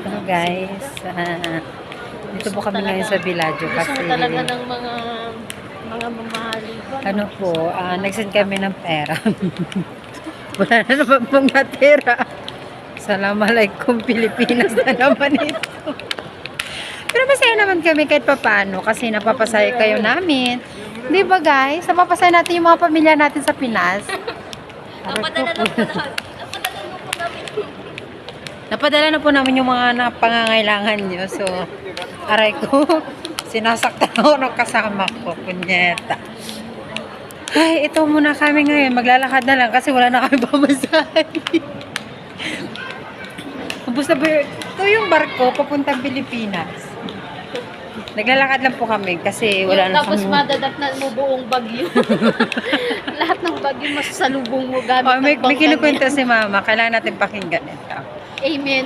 Hello guys, dito po kami ngayon sa Villaggio kasi Gusto mo talaga ng mga mamahali ko. ano po, nagsend kami ng pera. Wala na naman pong natira. Assalamualaikum Pilipinas na naman ito. Pero masaya naman kami kahit papano kasi napapasaya kayo namin. Di ba guys? Napapasaya natin yung mga pamilya natin sa Pinas. Napadala na po namin yung mga pangangailangan nyo. So, aray ko, sinasaktan ako ng kasama ko, kunyeta. Ay, ito muna kami ngayon. Maglalakad na lang kasi wala na kami pamasahe. Ubus na ba ito yung barko papuntang Pilipinas. Naglalakad lang po kami kasi wala na Tapos kami. madadatnan mo buong bagyo. Lahat ng bagyo masasalubong mo gamit Oh, may ng bangka kinukwento niya. si mama. Kailangan natin pakinggan ito. Amen.